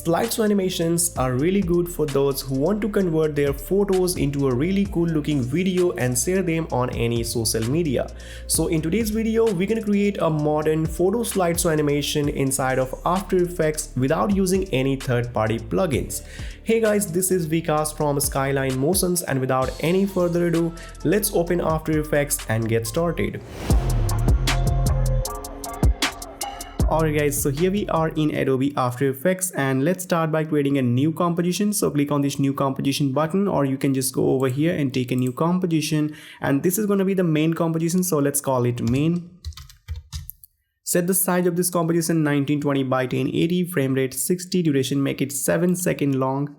Slideshow animations are really good for those who want to convert their photos into a really cool looking video and share them on any social media. So in today's video, we're gonna create a modern photo slideshow animation inside of After Effects without using any third-party plugins. Hey guys, this is Vikas from Skyline Motions, and without any further ado, let's open After Effects and get started. Alright guys, so here we are in Adobe After Effects, and let's start by creating a new composition. So click on this new composition button, or you can just go over here and take a new composition, and this is going to be the main composition, so let's call it main. Set the size of this composition 1920 by 1080, frame rate 60, duration make it 7 seconds long,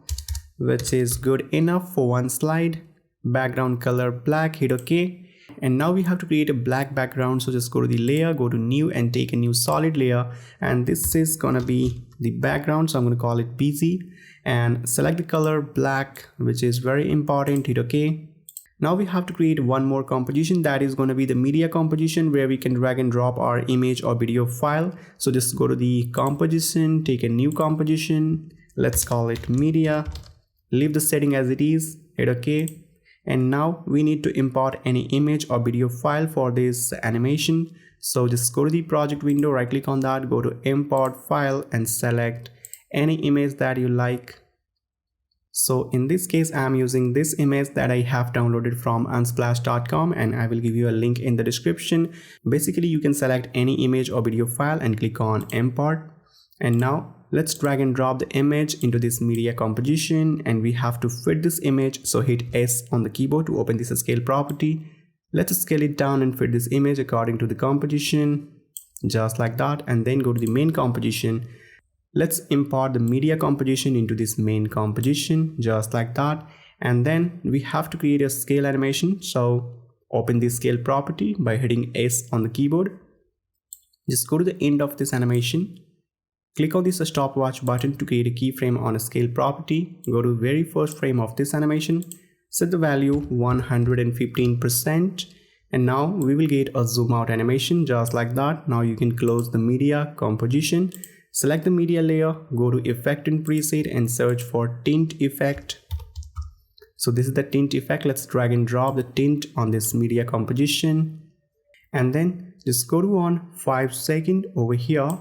which is good enough for one slide. Background color black, hit OK. And now we have to create a black background, so just go to the layer, go to new and take a new solid layer, and this is gonna be the background, so I'm gonna call it BZ, and select the color black, which is very important, hit OK. Now we have to create one more composition, that is going to be the media composition, where we can drag and drop our image or video file. So just go to the composition, take a new composition, let's call it media, leave the setting as it is, hit OK. And now we need to import any image or video file for this animation. So just go to the project window, right click on that, go to import file and select any image that you like. So in this case, I'm using this image that I have downloaded from unsplash.com, and I will give you a link in the description. Basically, you can select any image or video file and click on import. And now let's drag and drop the image into this media composition, and we have to fit this image, so hit S on the keyboard to open this scale property. Let's scale it down and fit this image according to the composition, just like that, and then go to the main composition. Let's import the media composition into this main composition, just like that, and then we have to create a scale animation. So open the scale property by hitting S on the keyboard. Just go to the end of this animation. Click on this stopwatch button to create a keyframe on a scale property. Go to the very first frame of this animation. Set the value 115%. And now we will get a zoom out animation, just like that. Now you can close the media composition. Select the media layer, go to effect and preset and search for tint effect. So this is the tint effect. Let's drag and drop the tint on this media composition. And then just go to on 5 seconds over here.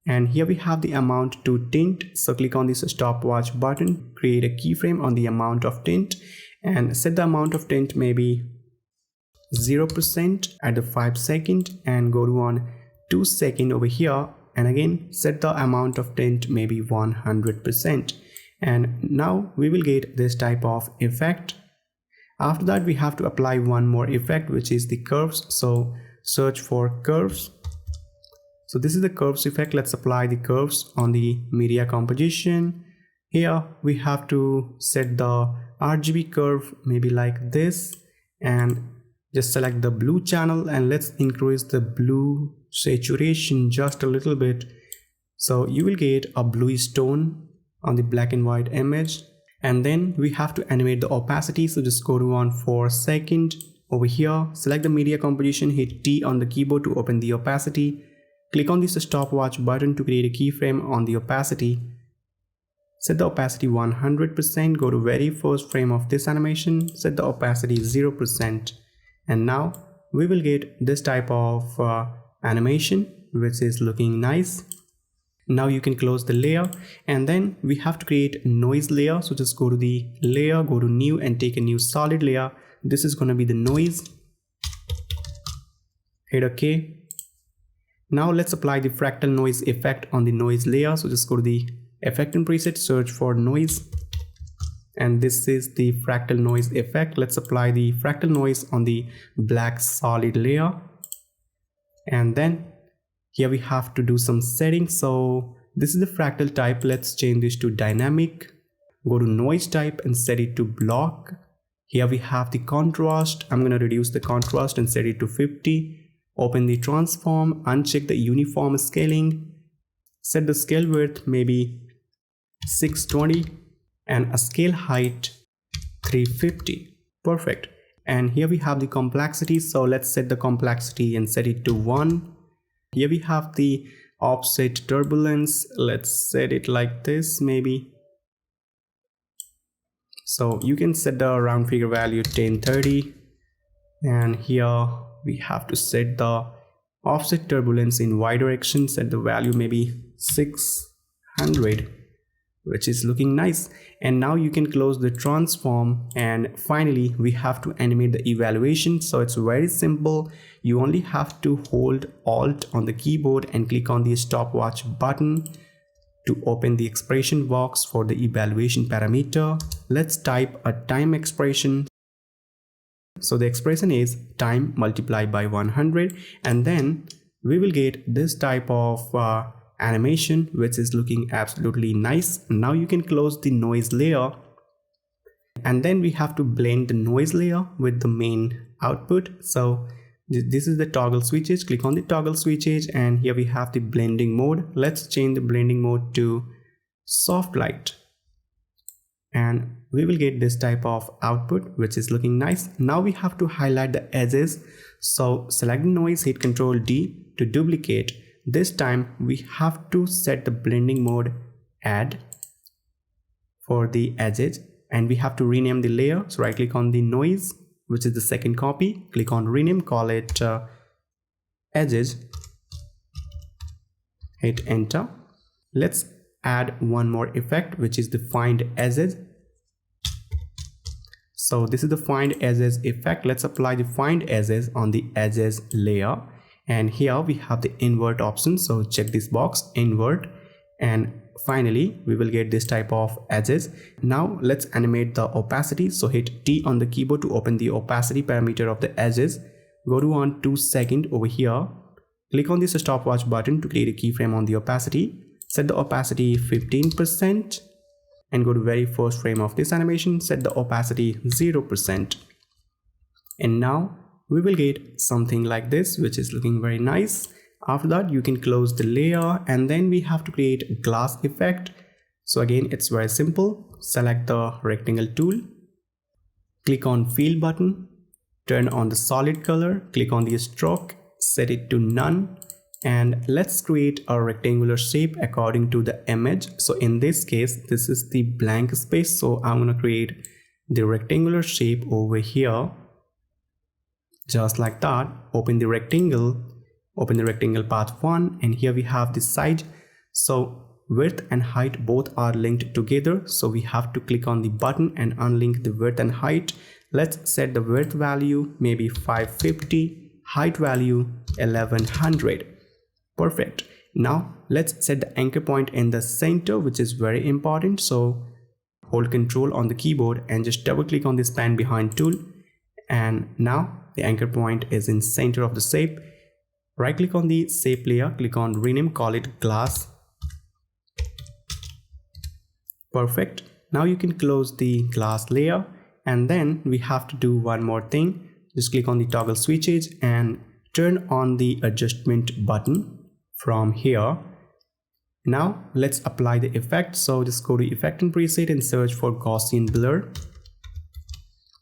And here we have the amount to tint, so click on this stopwatch button, create a keyframe on the amount of tint, and set the amount of tint maybe 0% at the 5 second, and go to on 2 seconds over here, and again set the amount of tint maybe 100%. And now we will get this type of effect. After that, we have to apply one more effect, which is the curves, so search for curves. So this is the curves effect. Let's apply the curves on the media composition. Here we have to set the RGB curve maybe like this, and just select the blue channel, and let's increase the blue saturation just a little bit, so you will get a bluish tone on the black and white image. And then we have to animate the opacity, so just go to on 4 seconds over here, select the media composition, hit T on the keyboard to open the opacity. Click on this stopwatch button to create a keyframe on the opacity. Set the opacity 100%, go to very first frame of this animation, set the opacity 0%. And now we will get this type of animation, which is looking nice. Now you can close the layer, and then we have to create noise layer. So just go to the layer, go to new and take a new solid layer. This is going to be the noise. Hit OK. Now let's apply the fractal noise effect on the noise layer. So just go to the effect and preset, search for noise, and this is the fractal noise effect. Let's apply the fractal noise on the black solid layer, and then here we have to do some settings. So this is the fractal type. Let's change this to dynamic. Go to noise type and set it to block. Here we have the contrast. I'm going to reduce the contrast and set it to 50. Open the transform, uncheck the uniform scaling, set the scale width maybe 620 and a scale height 350. Perfect. And here we have the complexity, so let's set the complexity and set it to 1. Here we have the offset turbulence. Let's set it like this maybe. So you can set the round figure value 1030, and here we have to set the offset turbulence in y direction, set the value maybe 600, which is looking nice. And now you can close the transform, and finally we have to animate the evaluation. So it's very simple. You only have to hold Alt on the keyboard and click on the stopwatch button to open the expression box for the evaluation parameter. Let's type a time expression. So the expression is time multiplied by 100, and then we will get this type of animation, which is looking absolutely nice. Now you can close the noise layer, and then we have to blend the noise layer with the main output. So this is the toggle switches. Click on the toggle switches, and here we have the blending mode. Let's change the blending mode to soft light, and we will get this type of output, which is looking nice. Now we have to highlight the edges. So select the noise, hit Ctrl D to duplicate. This time we have to set the blending mode add for the edges, and we have to rename the layer. So right click on the noise, which is the second copy, click on rename, call it edges, hit enter. Let's add one more effect, which is the find edges. So this is the find edges effect. Let's apply the find edges on the edges layer, and here we have the invert option. So check this box, invert, and finally we will get this type of edges. Now let's animate the opacity. So hit T on the keyboard to open the opacity parameter of the edges. Go to on 2 second over here, click on this stopwatch button to create a keyframe on the opacity. Set the opacity 15%, and go to very first frame of this animation, set the opacity 0%. And now we will get something like this, which is looking very nice. After that you can close the layer, and then we have to create a glass effect. So again, it's very simple. Select the rectangle tool, click on fill button, turn on the solid color, click on the stroke, set it to none, and let's create a rectangular shape according to the image. So in this case, this is the blank space, so I'm gonna create the rectangular shape over here, just like that. Open the rectangle path 1, and here we have the side. So width and height both are linked together, so we have to click on the button and unlink the width and height. Let's set the width value maybe 550, height value 1100. Perfect. Now let's set the anchor point in the center, which is very important. So hold Ctrl on the keyboard and just double click on the span behind tool, and now the anchor point is in center of the shape. Right click on the shape layer, click on rename, call it glass. Perfect. Now you can close the glass layer, and then we have to do one more thing. Just click on the toggle switches and turn on the adjustment button from here. Now let's apply the effect. So just go to effect and preset and search for Gaussian blur.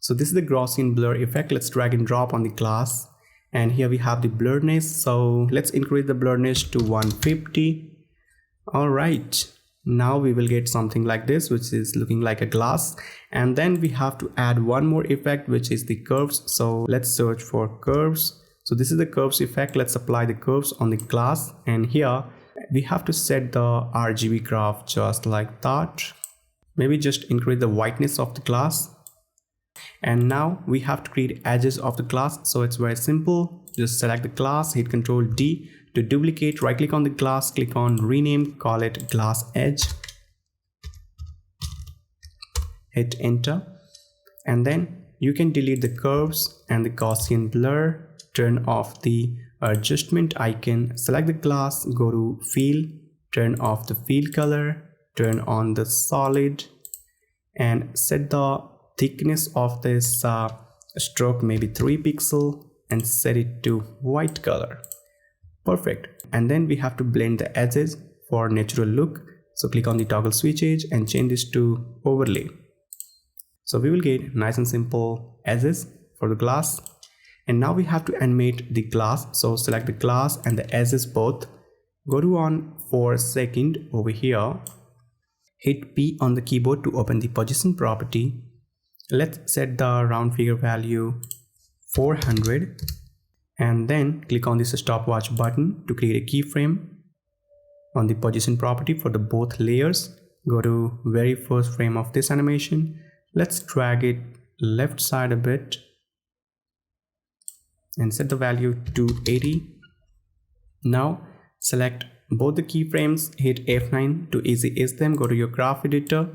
So this is the Gaussian blur effect. Let's drag and drop on the glass, and here we have the blurriness. So let's increase the blurriness to 150. All right, now we will get something like this, which is looking like a glass. And then we have to add one more effect, which is the curves. So let's search for curves. So this is the curves effect. Let's apply the curves on the glass, and here we have to set the RGB graph just like that. Maybe just increase the whiteness of the glass. And now we have to create edges of the glass. So it's very simple. Just select the glass, hit Ctrl D to duplicate, right click on the glass, click on rename, call it glass edge, hit enter. And then you can delete the curves and the Gaussian blur, turn off the adjustment icon, select the glass, go to fill, turn off the fill color, turn on the solid, and set the thickness of this stroke maybe 3 pixels, and set it to white color. Perfect. And then we have to blend the edges for natural look. So click on the toggle switches and change this to overlay. So we will get nice and simple edges for the glass. And now we have to animate the glass. So select the glass and the edges both, Go to on for a second over here. Hit P on the keyboard to open the position property. Let's set the round figure value 400 and then click on this stopwatch button to create a keyframe on the position property for the both layers. Go to very first frame of this animation. Let's drag it left side a bit and set the value to 80. Now select both the keyframes, hit F9 to easy ease them. Go to your graph editor,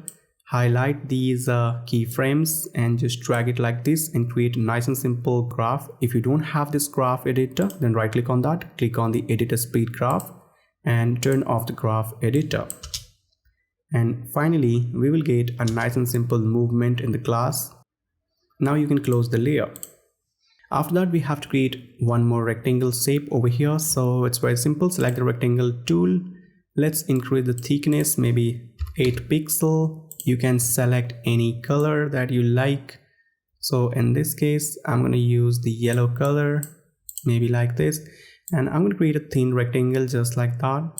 highlight these keyframes and just drag it like this and create a nice and simple graph. If you don't have this graph editor, then right click on that, click on the editor speed graph and turn off the graph editor. And finally, we will get a nice and simple movement in the class. Now you can close the layer. After that, we have to create one more rectangle shape over here. So it's very simple. Select the rectangle tool. Let's increase the thickness, maybe 8 pixels. You can select any color that you like. So in this case, I'm going to use the yellow color, maybe like this. And I'm going to create a thin rectangle just like that.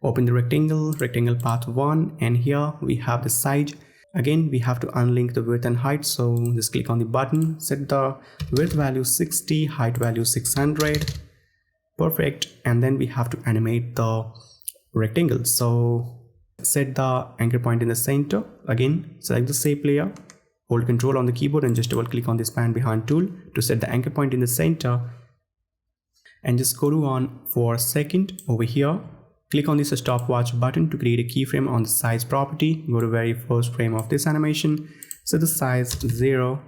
Open the rectangle path 1, and here we have the side. Again, we have to unlink the width and height, so just click on the button, set the width value 60, height value 600. Perfect. And then we have to animate the rectangle. So set the anchor point in the center. Again, select the shape layer, hold Control on the keyboard and just double click on this pan behind tool to set the anchor point in the center. And just go to on for a second over here. Click on this stopwatch button to create a keyframe on the size property. Go to very first frame of this animation, set the size 0,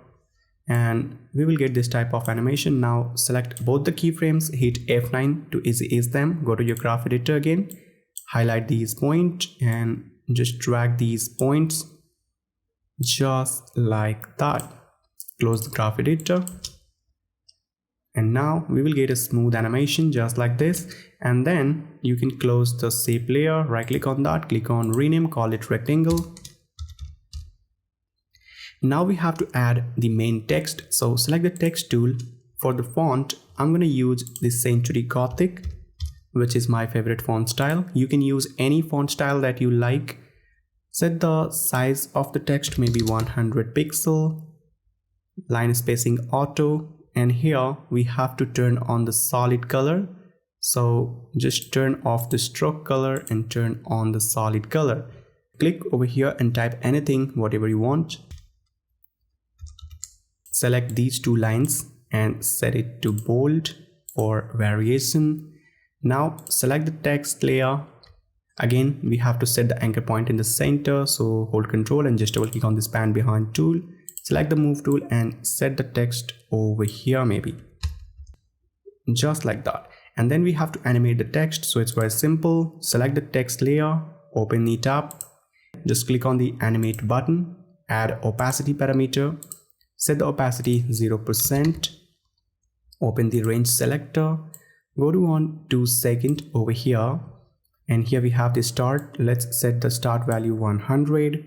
and we will get this type of animation. Now select both the keyframes, hit F9 to easy ease them. Go to your graph editor again, highlight these points and just drag these points just like that. Close the graph editor. And now we will get a smooth animation just like this. And then you can close the shape layer, right click on that, click on rename, call it rectangle. Now we have to add the main text. So select the text tool. For the font, I'm going to use this Century Gothic, which is my favorite font style. You can use any font style that you like. Set the size of the text, maybe 100 pixel, line spacing auto. And here we have to turn on the solid color. So just turn off the stroke color and turn on the solid color. Click over here and type anything, whatever you want. Select these two lines and set it to bold for variation. Now select the text layer. Again, we have to set the anchor point in the center. So hold Control and just double click on this pan behind tool. Select the move tool and set the text over here, maybe just like that. And then we have to animate the text. So it's very simple. Select the text layer, open it up, just click on the animate button, add opacity parameter, set the opacity 0%, open the range selector, go to on 2 seconds over here, and here we have the start. Let's set the start value 100.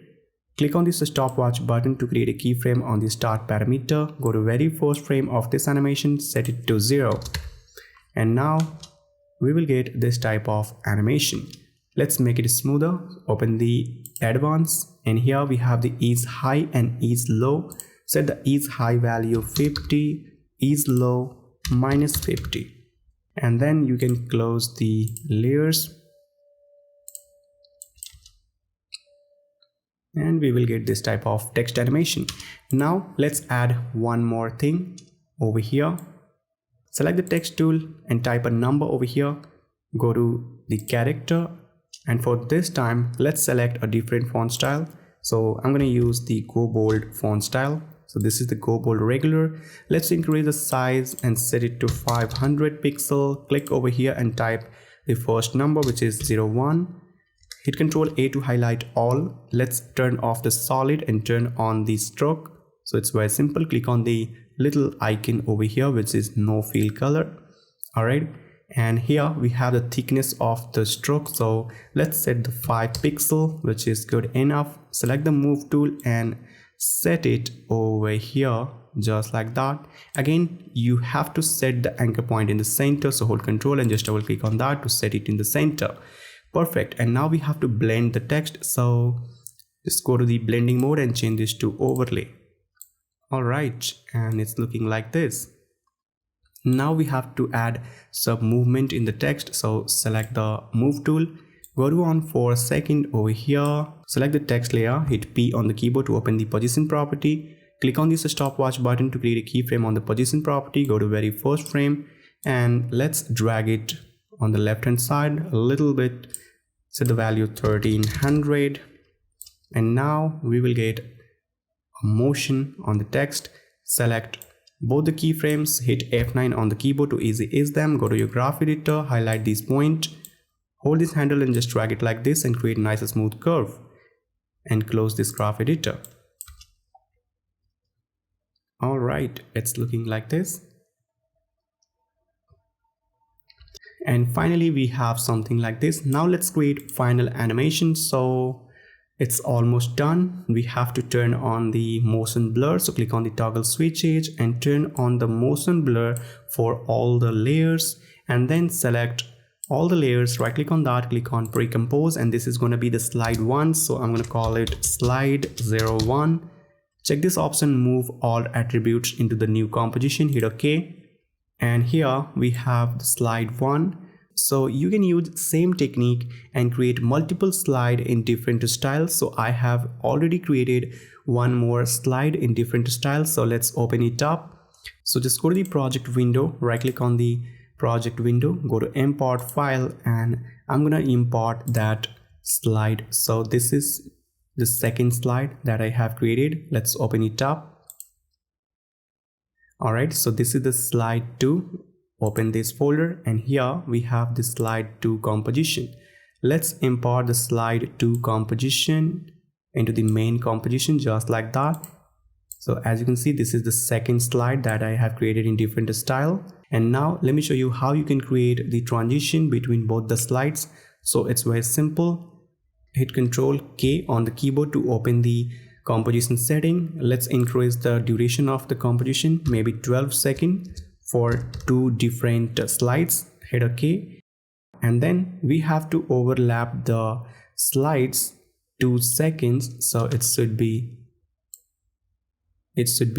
Click on this stopwatch button to create a keyframe on the start parameter. Go to very first frame of this animation, set it to 0. And now we will get this type of animation. Let's make it smoother. Open the advanced, and here we have the ease high and ease low. Set the ease high value 50, ease low -50. And then you can close the layers. And we will get this type of text animation. Now let's add one more thing over here. Select the text tool and type a number over here. Go to the character, and for this time let's select a different font style. So I'm going to use the GoBold font style. So this is the GoBold regular. Let's increase the size and set it to 500 pixel. Click over here and type the first number, which is 01. Hit Ctrl A to highlight all. Let's turn off the solid and turn on the stroke. So it's very simple. Click on the little icon over here, which is no fill color. All right. And here we have the thickness of the stroke. So let's set the 5 pixel, which is good enough. Select the move tool and set it over here just like that. Again, you have to set the anchor point in the center, so hold Control and just double click on that to set it in the center. Perfect. And now we have to blend the text, so just go to the blending mode and change this to overlay. Alright, and it's looking like this. Now we have to add some movement in the text, so select the move tool, go to on for a second over here, select the text layer, hit P on the keyboard to open the position property, click on this stopwatch button to create a keyframe on the position property, go to very first frame and let's drag it on the left hand side a little bit, set the value 1300, and now we will get a motion on the text. Select both the keyframes, hit F9 on the keyboard to easy ease them, go to your graph editor, highlight this point, hold this handle and just drag it like this and create a nice smooth curve, and close this graph editor. Alright, it's looking like this. And finally we have something like this. Now let's create final animation. So it's almost done. We have to turn on the motion blur, so click on the toggle switch edge and turn on the motion blur for all the layers, and then select all the layers, right click on that, click on pre-compose, and this is going to be the slide 1, so I'm going to call it slide 01. Check this option, move all attributes into the new composition, hit OK, and here we have the slide 1. So you can use same technique and create multiple slide in different styles. So I have already created one more slide in different styles, so let's open it up. So just go to the project window, right click on the project window, go to import file, and I'm gonna import that slide. So this is the second slide that I have created. Let's open it up. Alright, so this is the slide 2. Open this folder, and here we have the slide 2 composition. Let's import the slide 2 composition into the main composition just like that. So as you can see, this is the second slide that I have created in different style. And now let me show you how you can create the transition between both the slides. So it's very simple. Hit Ctrl K on the keyboard to open the composition setting. Let's increase the duration of the composition, maybe 12 seconds for 2 different slides. Hit OK, and then we have to overlap the slides 2 seconds, so it should be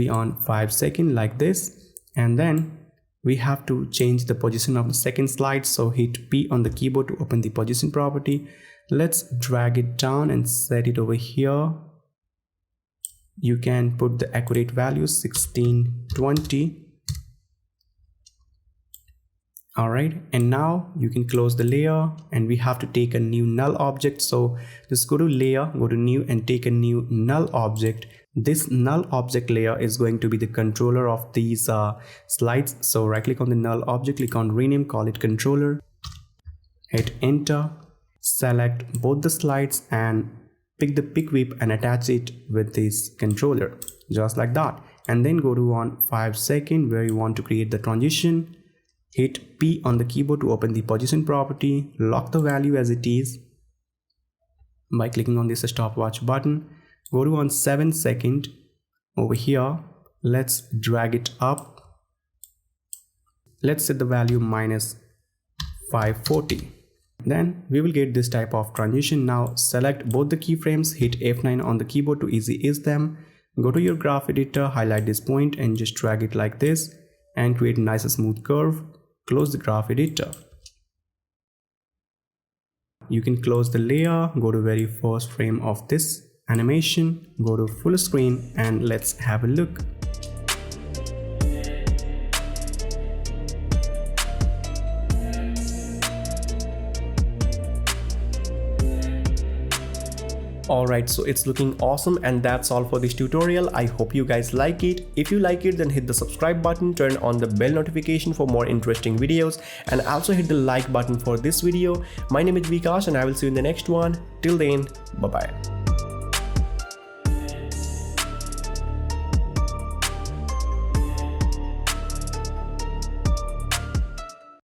on 5 seconds like this. And then we have to change the position of the second slide, so hit P on the keyboard to open the position property. Let's drag it down and set it over here. You can put the accurate value 1620. Alright, and now you can close the layer, and we have to take a new null object. So just go to layer, go to new, and take a new null object. This null object layer is going to be the controller of these slides. So right click on the null object, click on rename, call it controller, hit enter, select both the slides and pick the pick whip and attach it with this controller just like that. And then go to on 5 seconds where you want to create the transition. Hit P on the keyboard to open the position property, lock the value as it is by clicking on this stopwatch button. Go to on 7 seconds over here. Let's drag it up. Let's set the value minus 540. Then we will get this type of transition. Now select both the keyframes, hit F9 on the keyboard to easy ease them. Go to your graph editor, highlight this point and just drag it like this and create a nice smooth curve. Close the graph editor. You can close the layer, go to very first frame of this animation, go to full screen, and let's have a look. Alright, so it's looking awesome, and that's all for this tutorial. I hope you guys like it. If you like it, then hit the subscribe button, turn on the bell notification for more interesting videos, and also hit the like button for this video. My name is Vikas and I will see you in the next one. Till then, bye bye.